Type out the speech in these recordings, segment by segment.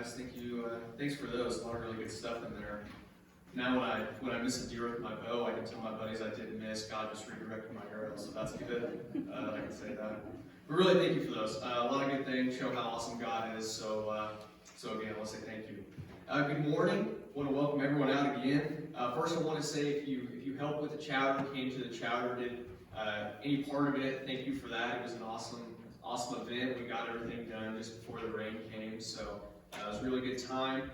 guys. Thank you. Thanks for those. A lot of really good stuff in there. Now when I miss a deer with my bow, I can tell my buddies I didn't miss. God just redirected my arrow, so that's good. I can say that. But really, thank you for those. A lot of good things show how awesome God is. So again, I want to say thank you. Good morning. I want to welcome everyone out again. First, I want to say if you helped with the chowder, came to the chowder, did any part of it, thank you for that. It was an awesome event. We got everything done just before the rain came, so it was a really good time.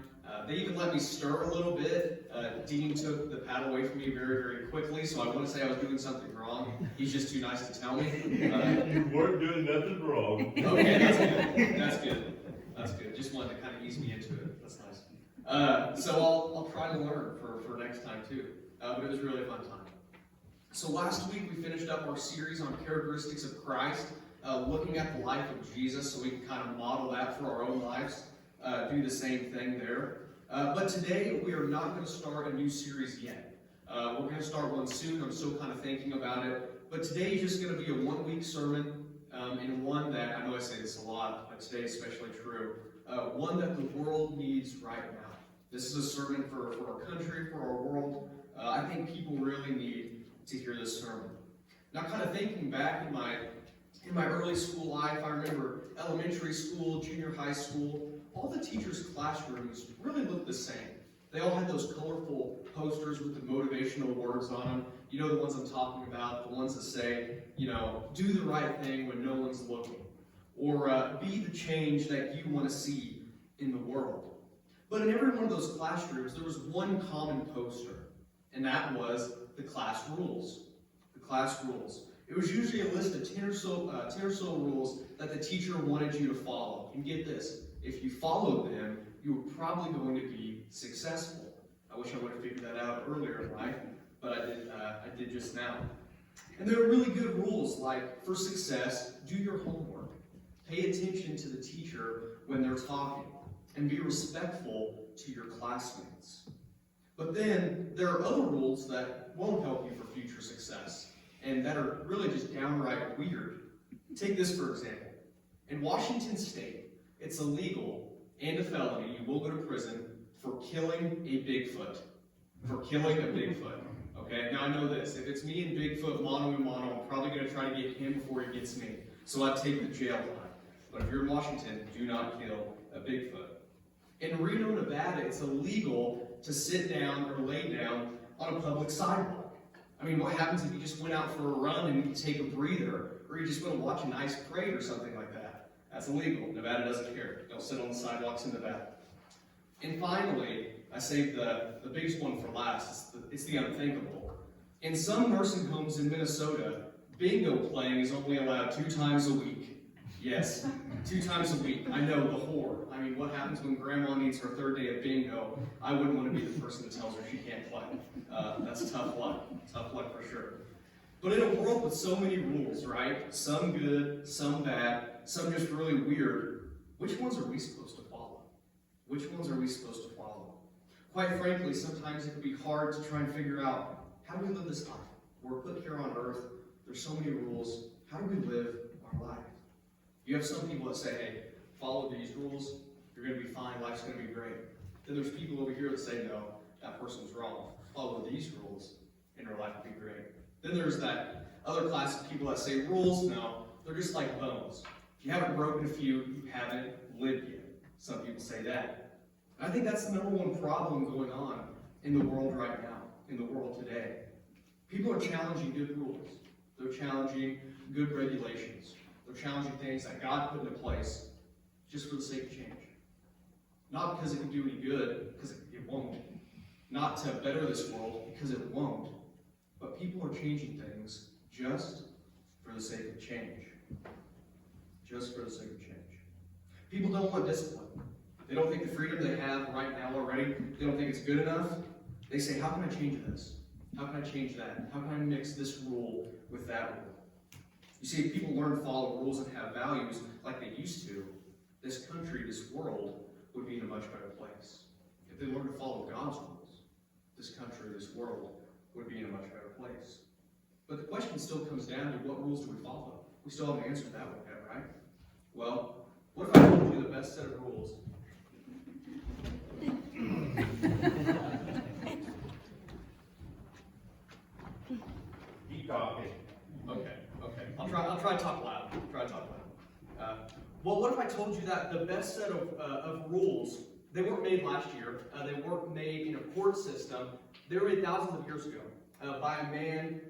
They even let me stir a little bit. Dean took the paddle away from me very, very quickly, so I want to say I was doing something wrong. He's just too nice to tell me. You weren't doing nothing wrong. Okay, that's good. Just wanted to kind of ease me into it. That's nice. So I'll try to learn for next time too. But it was really a fun time. So last week we finished up our series on characteristics of Christ, looking at the life of Jesus so we can kind of model that for our own lives, do the same thing there. But today we are not going to start a new series yet. We're going to start one soon. I'm still kind of thinking about it. But today is just going to be a one-week sermon, and one that, I know I say this a lot, but today is especially true, one that the world needs right now. This is a sermon for our country, for our world. I think people really need to hear this sermon. Now, kind of thinking back in my early school life, I remember elementary school, junior high school, all the teachers' classrooms really looked the same. They all had those colorful posters with the motivational words on them. You know the ones I'm talking about, the ones that say, do the right thing when no one's looking. Or be the change that you want to see in the world. But in every one of those classrooms, there was one common poster, and that was the class rules. The class rules. It was usually a list of 10 or so rules that the teacher wanted you to follow. And get this, if you followed them, you were probably going to be successful. I wish I would have figured that out earlier in life, but I did just now. And there are really good rules like, for success, do your homework. Pay attention to the teacher when they're talking, and be respectful to your classmates. But then there are other rules that won't help you for future success, and that are really just downright weird. Take this for example. In Washington State, it's illegal and a felony, you will go to prison, for killing a Bigfoot. For killing a Bigfoot. Okay, now I know this. If it's me and Bigfoot mano a mano, I'm probably going to try to get him before he gets me. So I'd take the jail time. But if you're in Washington, do not kill a Bigfoot. In Reno, Nevada, it's illegal to sit down or lay down on a public sidewalk. I mean, what happens if you just went out for a run and you take a breather, or you just want to watch a nice parade or something like that? That's illegal. Nevada doesn't care. Don't sit on the sidewalks in Nevada. And finally, I saved the biggest one for last. It's the unthinkable. In some nursing homes in Minnesota, bingo playing is only allowed 2 times a week. Yes, 2 times a week. I know, the horror. I mean, what happens when grandma needs her 3rd day of bingo? I wouldn't want to be the person that tells her she can't play. That's tough luck. Tough luck for sure. But in a world with so many rules, right? Some good, some bad, some just really weird. Which ones are we supposed to follow? Which ones are we supposed to follow? Quite frankly, sometimes it can be hard to try and figure out, how do we live this life? We're put here on earth. There's so many rules. How do we live our life? You have some people that say, hey, follow these rules, you're going to be fine, life's going to be great. Then there's people over here that say, no, that person's wrong. Follow these rules, and your life will be great. Then there's that other class of people that say, rules, no, they're just like bones. If you haven't broken a few, you haven't lived yet. Some people say that. And I think that's the number one problem going on in the world right now, in the world today. People are challenging good rules. They're challenging good regulations. They're challenging things that God put into place just for the sake of change. Not because it can do any good, because it won't. Not to better this world, because it won't. But people are changing things just for the sake of change. Just for the sake of change. People don't want discipline. They don't think the freedom they have right now already, they don't think it's good enough. They say, how can I change this? How can I change that? How can I mix this rule with that rule? You see, if people learn to follow rules and have values like they used to, this country, this world, would be in a much better place. If they learn to follow God's rules, this country, this world, would be in a much better place. But the question still comes down to, what rules do we follow? We still haven't answered that one yet, right? Well, what if I told you the best set of rules Keep talking. Okay. I'll try to talk loud. Well, what if I told you that the best set of rules, they weren't made last year. They weren't made in a court system. They were made thousands of years ago by a man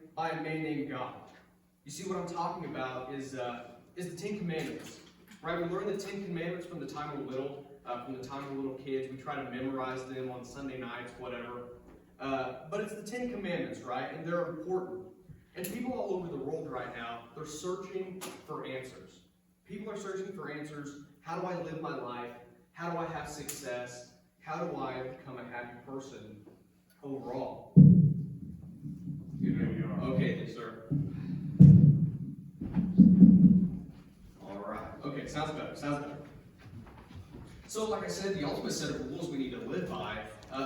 named God. You see, what I'm talking about is the Ten Commandments. Right? We learn the Ten Commandments from the time we're little, from the time we're little kids. We try to memorize them on Sunday nights, whatever. But it's the Ten Commandments, right? And they're important. And people all over the world right now, they're searching for answers. People are searching for answers. How do I live my life? How do I have success? How do I become a happy person overall? Okay, yes, sir. All right. Okay, sounds better. So, like I said, the ultimate set of rules we need to live by,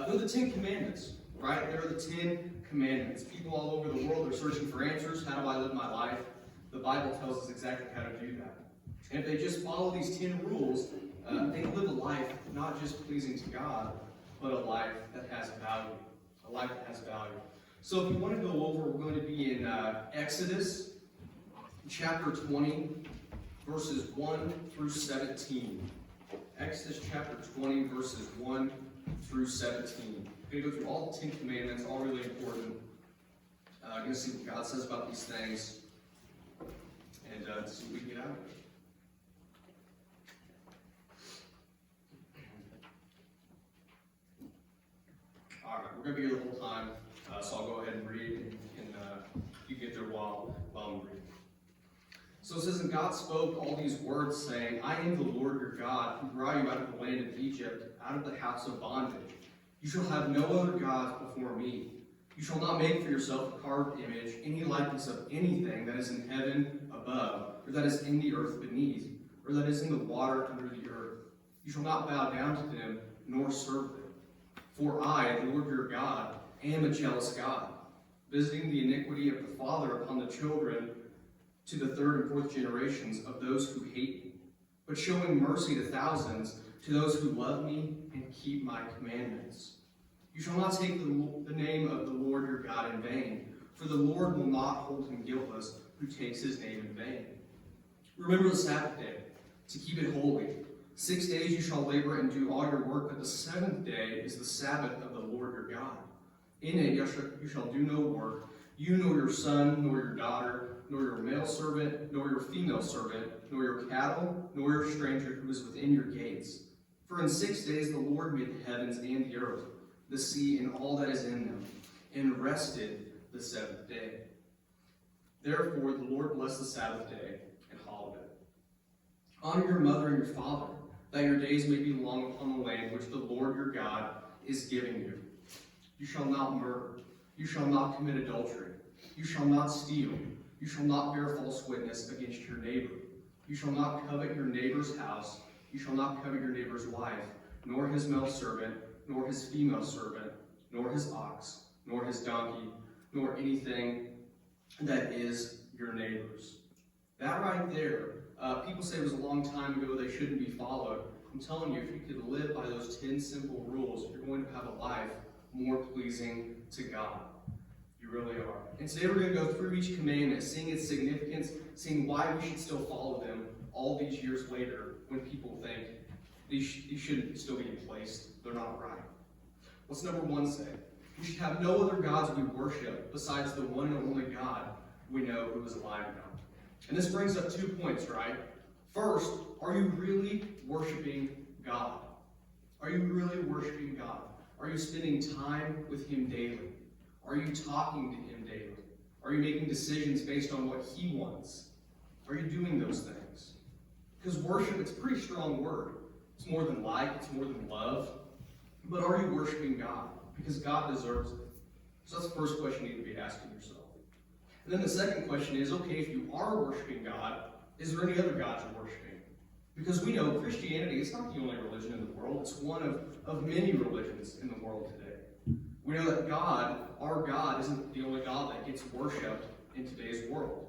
they're the Ten Commandments, right? They're the Ten Commandments. People all over the world are searching for answers. How do I live my life? The Bible tells us exactly how to do that. And if they just follow these 10 rules, they can live a life not just pleasing to God, but a life that has value. A life that has value. So if you want to go over, we're going to be in Exodus chapter 20, verses 1 through 17. Exodus chapter 20, verses 1 through 17. We're going to go through all the 10 Commandments, all really important. We're going to see what God says about these things, and see what we can get out of it. All right, we're going to be here the whole time, so I'll go ahead and read, and you get there while I'm reading. So it says, and God spoke all these words, saying, I am the Lord your God, who brought you out of the land of Egypt, out of the house of bondage. You shall have no other gods before me. You shall not make for yourself a carved image, any likeness of anything that is in heaven above, or that is in the earth beneath, or that is in the water under the earth. You shall not bow down to them, nor serve them. For I, the Lord your God, am a jealous God, visiting the iniquity of the father upon the children to the third and fourth generations of those who hate me, but showing mercy to thousands, to those who love me and keep my commandments. You shall not take the name of the Lord your God in vain, for the Lord will not hold him guiltless who takes his name in vain. Remember the Sabbath day, to keep it holy. 6 days you shall labor and do all your work, but the seventh day is the Sabbath of the Lord your God. In it you shall do no work, you nor your son, nor your daughter, nor your male servant, nor your female servant, nor your cattle, nor your stranger who is within your gates. For in 6 days the Lord made the heavens and the earth, the sea and all that is in them, and rested the seventh day. Therefore the Lord blessed the Sabbath day and hallowed it. Honor your mother and your father, that your days may be long upon the land which the Lord your God is giving you. You shall not murder. You shall not commit adultery. You shall not steal. You shall not bear false witness against your neighbor. You shall not covet your neighbor's house. You shall not covet your neighbor's wife, nor his male servant, nor his female servant, nor his ox, nor his donkey, nor anything that is your neighbor's. That right there, people say it was a long time ago, they shouldn't be followed. I'm telling you, if you could live by those 10 simple rules, you're going to have a life more pleasing to God. You really are. And today we're going to go through each commandment, seeing its significance, seeing why we should still follow them all these years later when people think these shouldn't still be in place. They're not right. What's number 1 say? We should have no other gods we worship besides the one and only God we know who is alive now. And this brings up 2 points, right? First, are you really worshiping God? Are you really worshiping God? Are you spending time with him daily? Are you talking to him daily? Are you making decisions based on what he wants? Are you doing those things? Because worship, it's a pretty strong word. It's more than like, it's more than love. But are you worshiping God? Because God deserves it. So that's the first question you need to be asking yourself. And then the second question is, okay, if you are worshiping God, is there any other gods you're worshiping? Because we know Christianity is not the only religion in the world. It's one of many religions in the world today. We know that God, our God, isn't the only God that gets worshipped in today's world.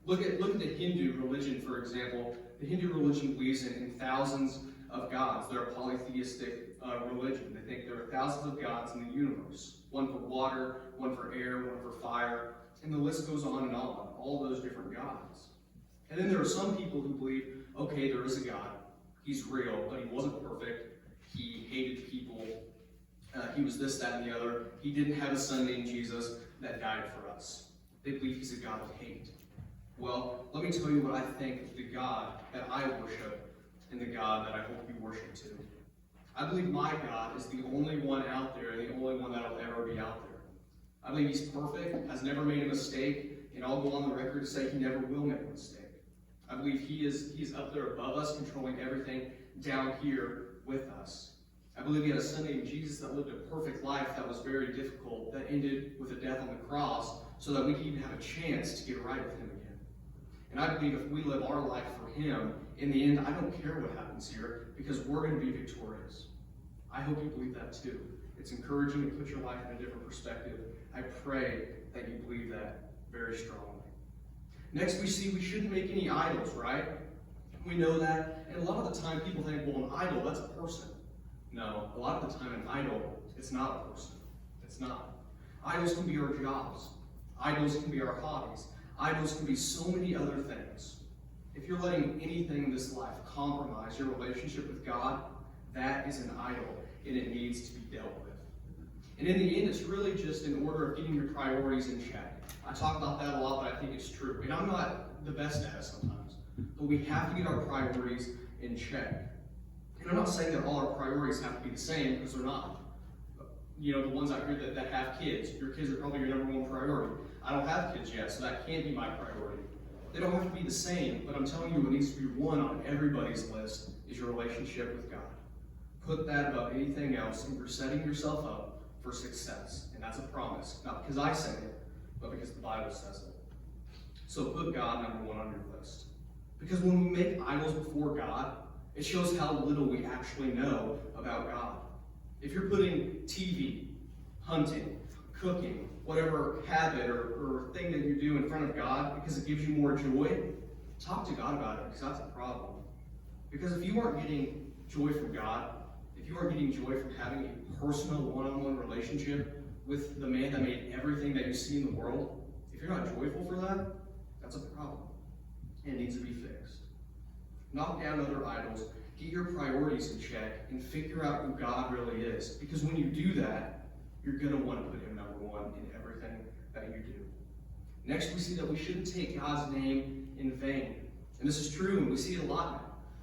Look at the Hindu religion, for example. The Hindu religion believes in thousands of gods. They're a polytheistic religion. They think there are thousands of gods in the universe. One for water, one for air, one for fire, and the list goes on and on, all those different gods. And then there are some people who believe, okay, there is a God. He's real, but he wasn't perfect. He hated people. He was this, that, and the other. He didn't have a son named Jesus that died for us. They believe he's a God of hate. Well, let me tell you what I think of the God that I worship and the God that I hope you worship too. I believe my God is the only one out there and the only one that will ever be out there. I believe he's perfect, has never made a mistake, and I'll go on the record to say he never will make a mistake. I believe he's up there above us, controlling everything down here with us. I believe he had a son named Jesus that lived a perfect life that was very difficult, that ended with a death on the cross, so that we could even have a chance to get right with him again. And I believe if we live our life for him, in the end, I don't care what happens here, because we're going to be victorious. I hope you believe that too. It's encouraging to put your life in a different perspective. I pray that you believe that very strongly. Next, we see we shouldn't make any idols, right? We know that, and a lot of the time people think, well, an idol, that's a person. No, a lot of the time an idol, it's not a person. It's not. Idols can be our jobs. Idols can be our hobbies. Idols can be so many other things. If you're letting anything in this life compromise your relationship with God, that is an idol, and it needs to be dealt with. And in the end, it's really just in order of getting your priorities in check. I talk about that a lot, but I think it's true. And I'm not the best at it sometimes. But we have to get our priorities in check. And I'm not saying that all our priorities have to be the same, because they're not. You know, the ones out here that have kids, your kids are probably your number one priority. I don't have kids yet, so that can't be my priority. They don't have to be the same, but I'm telling you what needs to be one on everybody's list is your relationship with God. Put that above anything else, and you're setting yourself up for success. And that's a promise, not because I say it, but because the Bible says it. So put God number one on your list. Because when we make idols before God, it shows how little we actually know about God. If you're putting TV, hunting, cooking, whatever habit or thing that you do in front of God because it gives you more joy, talk to God about it, because that's a problem. Because if you aren't getting joy from God, if you aren't getting joy from having a personal one-on-one relationship with the man that made everything that you see in the world, if you're not joyful for that, that's a problem. And it needs to be fixed. Knock down other idols, get your priorities in check, and figure out who God really is. Because when you do that, you're going to want to put him number one in everything that you do. Next, we see that we shouldn't take God's name in vain. And this is true, and we see it a lot now.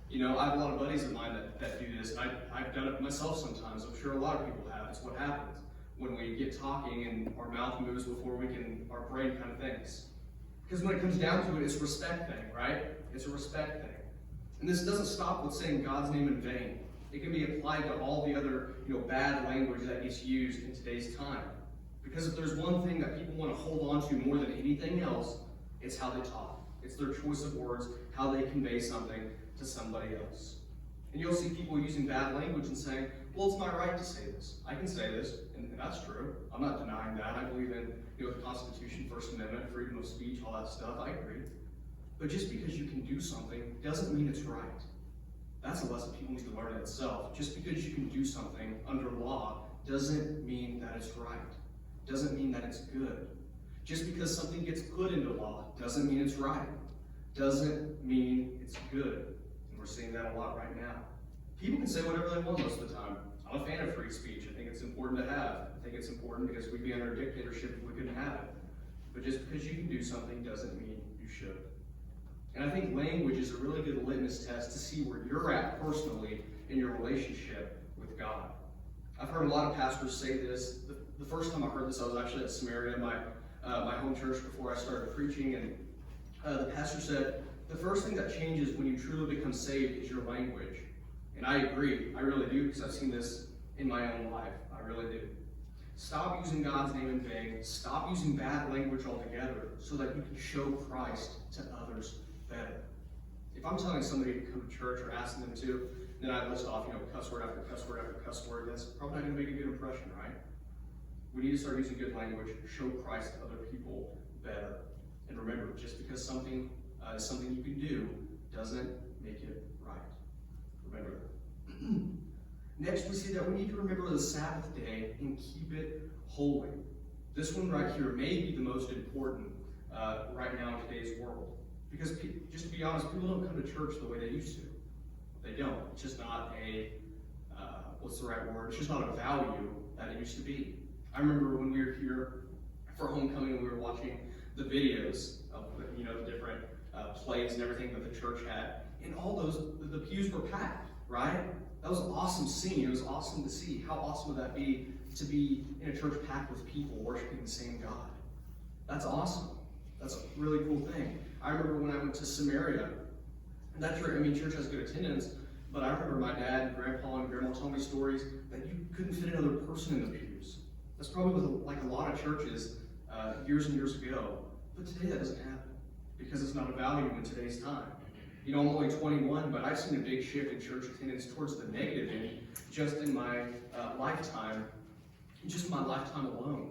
You know, I have a lot of buddies of mine that do this, and I've done it myself sometimes. I'm sure a lot of people have. It's what happens when we get talking and our mouth moves before our brain kind of thinks. Because when it comes down to it, it's a respect thing, right? It's a respect thing. And this doesn't stop with saying God's name in vain. It can be applied to all the other, bad language that gets used in today's time. Because if there's one thing that people want to hold on to more than anything else, it's how they talk. It's their choice of words, how they convey something to somebody else. And you'll see people using bad language and saying, well, it's my right to say this. I can say this, and that's true. I'm not denying that. I believe in the Constitution, First Amendment, freedom of speech, all that stuff. I agree. But just because you can do something doesn't mean it's right. That's a lesson people need to learn in itself. Just because you can do something under law doesn't mean that it's right. Doesn't mean that it's good. Just because something gets put into law doesn't mean it's right. Doesn't mean it's good. And we're seeing that a lot right now. People can say whatever they want most of the time. I'm a fan of free speech. I think it's important to have. I think it's important because we'd be under a dictatorship if we couldn't have it. But just because you can do something doesn't mean you should. And I think language is a really good litmus test to see where you're at personally in your relationship with God. I've heard a lot of pastors say this. The first time I heard this, I was actually at Samaria, my home church, before I started preaching, and the pastor said, the first thing that changes when you truly become saved is your language. And I agree. I really do, because I've seen this in my own life. I really do. Stop using God's name in vain. Stop using bad language altogether so that you can show Christ to others better. If I'm telling somebody to come to church or asking them to, then I list off, cuss word after cuss word after cuss word. That's probably not going to make a good impression, right? We need to start using good language, show Christ to other people better. And remember, just because something is something you can do doesn't make it right. Remember that. Next, we see that we need to remember the Sabbath day and keep it holy. This one right here may be the most important right now in today's world. Because, just to be honest, people don't come to church the way they used to. They don't. It's just not a, what's the right word? It's just not a value that it used to be. I remember when we were here for homecoming and we were watching the videos of the different plays and everything that the church had. And all those, the pews were packed, right? That was an awesome scene. It was awesome to see. How awesome would that be to be in a church packed with people worshiping the same God? That's awesome. That's a really cool thing. I remember when I went to Samaria, and that church, church has good attendance, but I remember my dad and grandpa and grandma telling me stories that you couldn't fit another person in the pews. That's probably like a lot of churches years and years ago. But today that doesn't happen because it's not a value in today's time. I'm only 21, but I've seen a big shift in church attendance towards the negative end just in my lifetime, just my lifetime alone.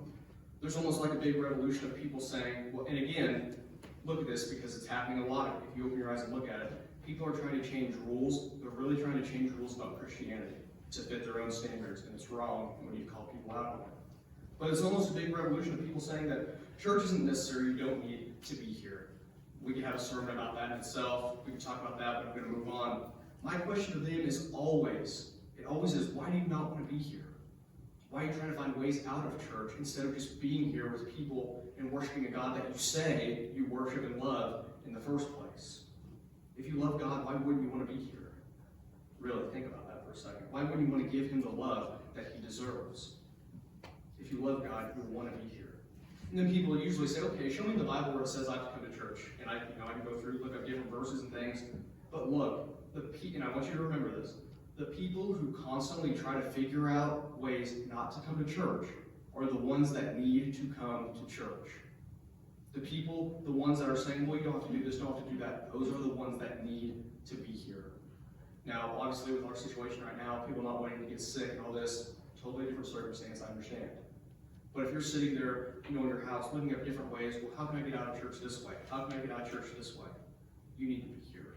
There's almost like a big revolution of people saying, well, and again, look at this because it's happening a lot. If you open your eyes and look at it, people are trying to change rules. They're really trying to change rules about Christianity to fit their own standards, and it's wrong when you call people out on it. But it's almost a big revolution of people saying that church isn't necessary, you don't need to be here. We could have a sermon about that in itself. We can talk about that, but I'm going to move on. My question to them is always, why do you not want to be here? Why are you trying to find ways out of church instead of just being here with people and worshiping a God that you say you worship and love in the first place? If you love God, why wouldn't you want to be here? Really, think about that for a second. Why wouldn't you want to give him the love that he deserves? If you love God, you'll want to be here. And then people usually say, okay, show me the Bible where it says I have to come to church. And I can go through, look up different verses and things. But look, and I want you to remember this, the people who constantly try to figure out ways not to come to church are the ones that need to come to church. The people, the ones that are saying, well, you don't have to do this, don't have to do that, those are the ones that need to be here. Now, obviously, with our situation right now, people not wanting to get sick and all this, totally different circumstance, I understand. But if you're sitting there, in your house, looking at different ways, well, how can I get out of church this way? How can I get out of church this way? You need to be here.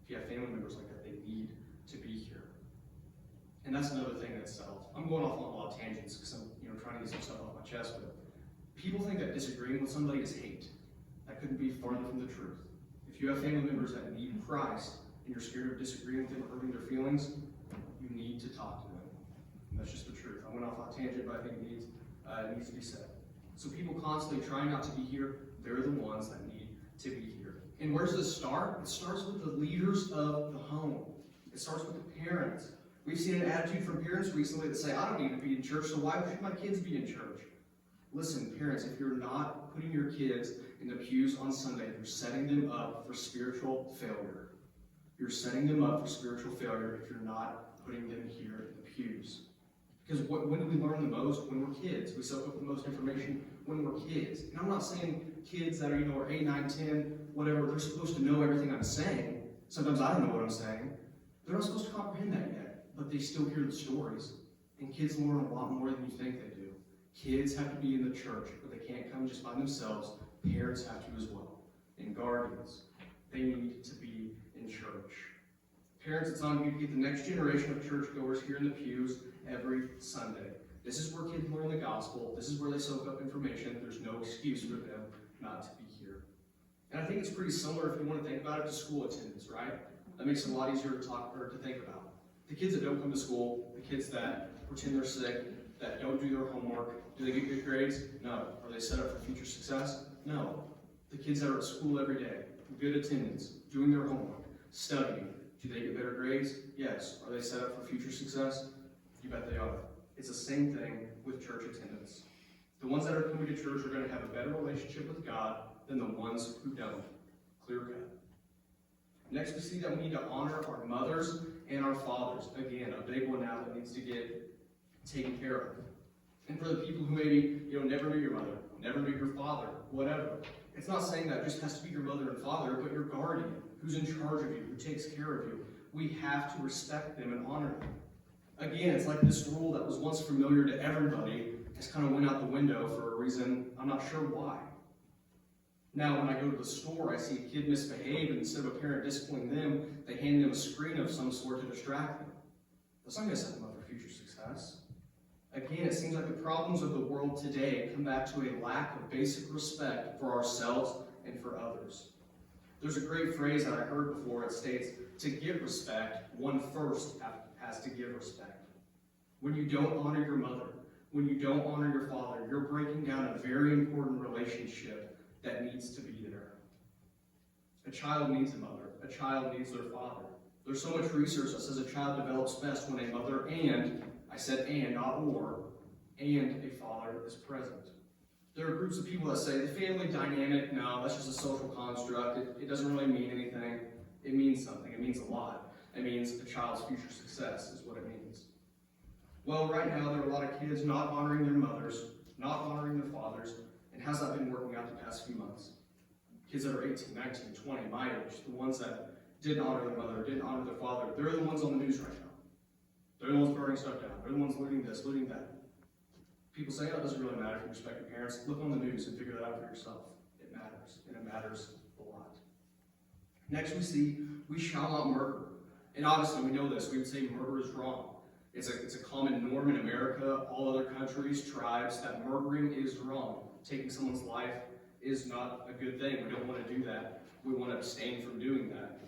If you have family members like that, they need to be here. And that's another thing in itself. I'm going off on a lot of tangents because I'm, trying to get some stuff off my chest. But people think that disagreeing with somebody is hate. That couldn't be farther from the truth. If you have family members that need Christ and you're scared of disagreeing with them or hurting their feelings, you need to talk to them. And that's just the truth. I went off on a tangent, but I think it needs to be said. So people constantly trying not to be here, they're the ones that need to be here. And where's this start? It starts with the leaders of the home. It starts with the parents. We've seen an attitude from parents recently that say, I don't need to be in church, so why should my kids be in church? Listen, parents, if you're not putting your kids in the pews on Sunday, you're setting them up for spiritual failure. You're setting them up for spiritual failure if you're not putting them here in the pews. Because when do we learn the most? When we're kids. We soak up the most information when we're kids. And I'm not saying kids that are 8, 9, 10, whatever, they're supposed to know everything I'm saying. Sometimes I don't know what I'm saying. They're not supposed to comprehend that yet. But they still hear the stories. And kids learn a lot more than you think they do. Kids have to be in the church, but they can't come just by themselves. Parents have to as well. And guardians, they need to be in church. Parents, it's on you to get the next generation of churchgoers here in the pews every Sunday. This is where kids learn the gospel. This is where they soak up information. There's no excuse for them not to be here. And I think it's pretty similar, if you want to think about it, to school attendance, right? That makes it a lot easier to talk or to think about. The kids that don't come to school, the kids that pretend they're sick, that don't do their homework, do they get good grades? No. Are they set up for future success? No. The kids that are at school every day, good attendance, doing their homework, studying, do they get better grades? Yes. Are they set up for future success? You bet they are. It's the same thing with church attendance. The ones that are coming to church are going to have a better relationship with God than the ones who don't. Clear cut. Next, we see that we need to honor our mothers and our fathers. Again, a big one now that needs to get taken care of. And for the people who maybe never knew your mother, never knew your father, whatever, it's not saying that just has to be your mother and father, but your guardian, who's in charge of you, who takes care of you. We have to respect them and honor them. Again, it's like this rule that was once familiar to everybody just kind of went out the window for a reason I'm not sure why. Now, when I go to the store, I see a kid misbehave, and instead of a parent disciplining them, they hand them a screen of some sort to distract them. That's not going to set them up for future success. Again, it seems like the problems of the world today come back to a lack of basic respect for ourselves and for others. There's a great phrase that I heard before. It states, to give respect, one first has to give respect. When you don't honor your mother, when you don't honor your father, you're breaking down a very important relationship that needs to be there. A child needs a mother. A child needs their father. There's so much research that says a child develops best when a mother and, I said and, not or, and a father is present. There are groups of people that say the family dynamic, no, that's just a social construct. It doesn't really mean anything. It means something. It means a lot. It means a child's future success is what it means. Well, right now there are a lot of kids not honoring their mothers, not honoring their fathers, and how's that been working out the past few months? Kids that are 18, 19, 20, my age, the ones that didn't honor their mother, didn't honor their father, they're the ones on the news right now. They're the ones burning stuff down. They're the ones looting this, looting that. People say, oh, it doesn't really matter if you respect your parents. Look on the news and figure that out for yourself. It matters, and it matters a lot. Next we see, we shall not murder. And obviously we know this. We would say murder is wrong. It's a common norm in America, all other countries, tribes, that murdering is wrong. Taking someone's life is not a good thing. We don't want to do that. We want to abstain from doing that.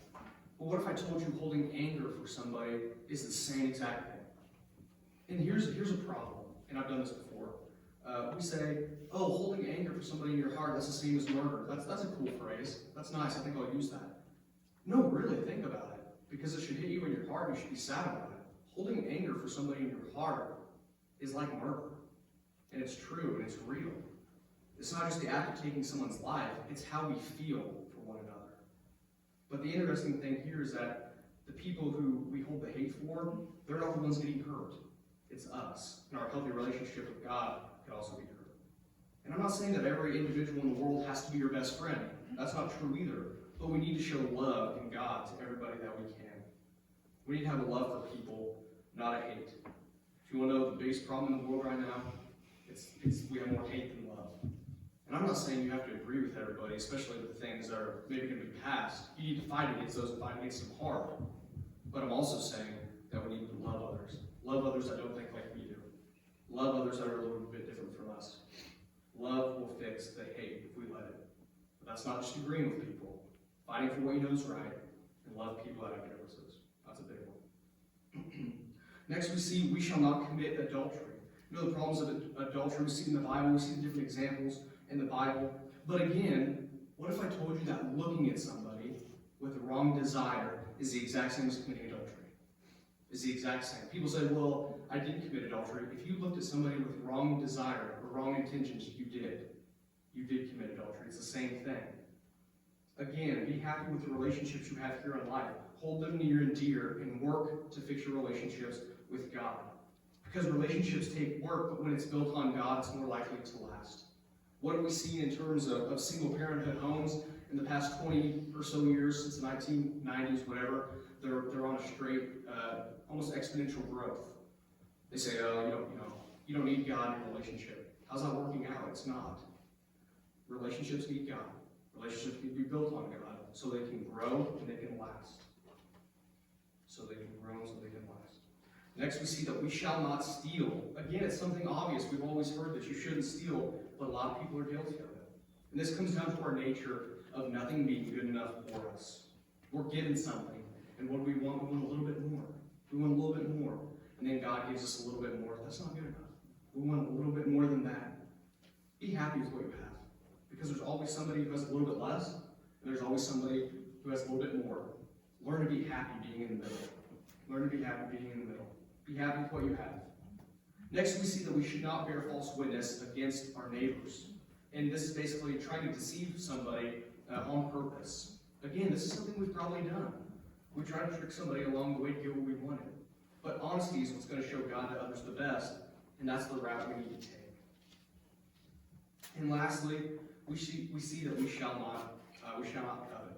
But what if I told you holding anger for somebody is the same exact thing? And here's a problem, and I've done this before. We say, oh, holding anger for somebody in your heart, that's the same as murder. That's a cool phrase. That's nice. I think I'll use that. No, really, think about it. Because it should hit you in your heart. You should be sad about it. Holding anger for somebody in your heart is like murder. And it's true, and it's real. It's not just the act of taking someone's life, it's how we feel for one another. But the interesting thing here is that the people who we hold the hate for, they're not the ones getting hurt. It's us. And our healthy relationship with God could also be hurt. And I'm not saying that every individual in the world has to be your best friend. That's not true either. But we need to show love in God to everybody that we can. We need to have a love for people, not a hate. If you want to know the biggest problem in the world right now, it's we have more hate than love. And I'm not saying you have to agree with everybody, especially with the things that are maybe going to be passed. You need to fight against those and fight against them hard. But I'm also saying that we need to love others. Love others that don't think like we do. Love others that are a little bit different from us. Love will fix the hate if we let it. But that's not just agreeing with people. Fighting for what you know is right, and love people that have differences. That's a big one. Next we see, we shall not commit adultery. You know the problems of adultery we see in the Bible, we see the different examples in the Bible. But again, what if I told you that looking at somebody with the wrong desire is the exact same as committing adultery? Is the exact same. People say, well, I didn't commit adultery. If you looked at somebody with wrong desire or wrong intentions, you did. You did commit adultery. It's the same thing. Again, be happy with the relationships you have here in life. Hold them near and dear and work to fix your relationships with God. Because relationships take work, but when it's built on God, it's more likely to last. What have we seen in terms of single parenthood homes in the past 20 or so years, since the 1990s, whatever? They're on a straight, almost exponential growth. They say, oh, you don't need God in a relationship. How's that working out? It's not. Relationships need God. Relationships need to be built on God so they can grow and they can last. So they can grow and so they can last. Next, we see that we shall not steal. Again, it's something obvious. We've always heard that you shouldn't steal, but a lot of people are guilty of it. And this comes down to our nature of nothing being good enough for us. We're given something, and what do we want? We want a little bit more. We want a little bit more. And then God gives us a little bit more. That's not good enough. We want a little bit more than that. Be happy with what you have. Because there's always somebody who has a little bit less, and there's always somebody who has a little bit more. Learn to be happy being in the middle. Learn to be happy being in the middle. Be happy with what you have. Next, we see that we should not bear false witness against our neighbors. And this is basically trying to deceive somebody on purpose. Again, this is something we've probably done. We try to trick somebody along the way to get what we wanted. But honesty is what's going to show God to others the best, and that's the route we need to take. And lastly, we see that we shall not covet.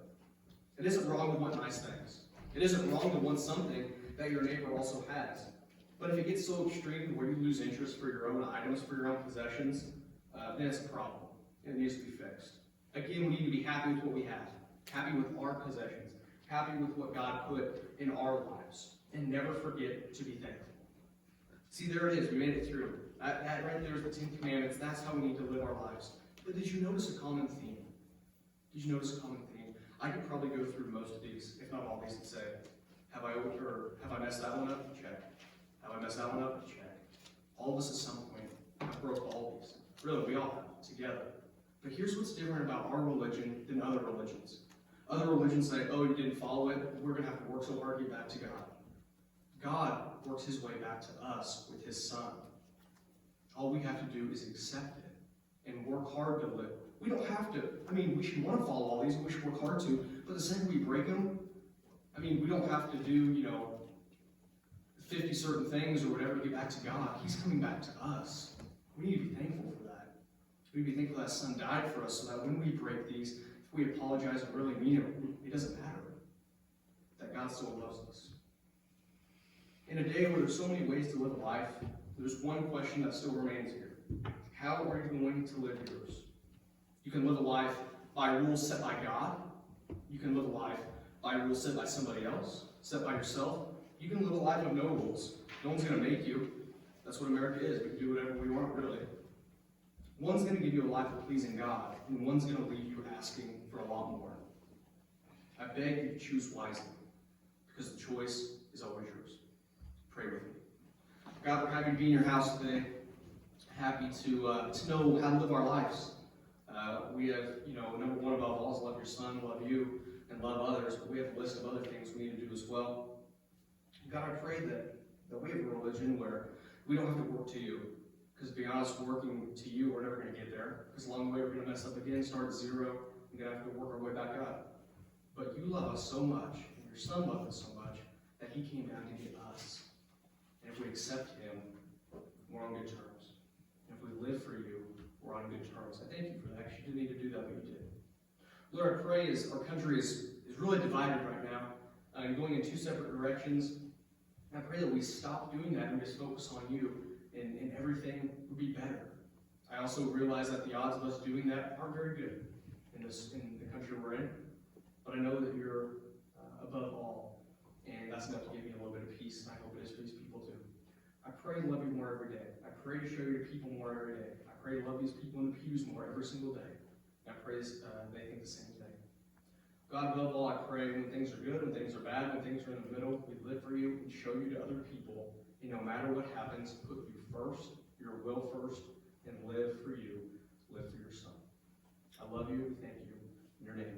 It isn't wrong to want nice things. It isn't wrong to want something that your neighbor also has. But if it gets so extreme where you lose interest for your own items, for your own possessions, then it's a problem. And it needs to be fixed. Again, we need to be happy with what we have. Happy with our possessions. Happy with what God put in our lives. And never forget to be thankful. See, there it is. We made it through. That right there is the 10 Commandments. That's how we need to live our lives. But did you notice a common theme? Did you notice a common theme? I could probably go through most of these, if not all these, and say, have I messed that one up? Check. Have I messed that one up? Check. All of us at some point have broke all these. Really, we all have, together. But here's what's different about our religion than other religions. Other religions say, oh, you didn't follow it, we're going to have to work so hard to get back to God. God works his way back to us with his Son. All we have to do is accept it and work hard to live. We don't have to, we should want to follow all these, and we should work hard to, but the second we break them, we don't have to do, 50 certain things or whatever to get back to God. He's coming back to us. We need to be thankful for that. We need to be thankful that his Son died for us so that when we break these, if we apologize and really mean it, it doesn't matter. That God still loves us. In a day where there's so many ways to live a life, there's one question that still remains here. How are you going to live yours? You can live a life by rules set by God. You can live a life by rules set by somebody else, set by yourself. You can live a life of no rules. No one's going to make you. That's what America is. We can do whatever we want, really. One's going to give you a life of pleasing God, and one's going to leave you asking for a lot more. I beg you to choose wisely, because the choice is always yours. Pray with me. God, we're happy to be in your house today. Happy to know how to live our lives. We have, number one above all is love your Son, love you, and love others, but we have a list of other things we need to do as well. God, I pray that we have a religion where we don't have to work to you. Because to be honest, working to you, we're never going to get there. Because along the way, we're going to mess up again, start at zero, and going to have to work our way back up. But you love us so much, and your Son loved us so much, that he came down to get us. And if we accept him, we're on good terms. And if we live for you, we're on good terms. I thank you for that, because you didn't need to do that, but you did. Lord, I pray as our country is really divided right now, and going in two separate directions, I pray that we stop doing that and just focus on you, and everything would be better. I also realize that the odds of us doing that aren't very good in the country we're in, but I know that you're above all, and that's enough to give me a little bit of peace, and I hope it is for these people too. I pray to love you more every day. I pray to show you to people more every day. I pray to love these people in the pews more every single day. And I pray they think the same thing. God, above all, I pray when things are good, when things are bad, when things are in the middle, we live for you and show you to other people. And no matter what happens, put you first, your will first, and live for you, live for your Son. I love you, thank you, in your name.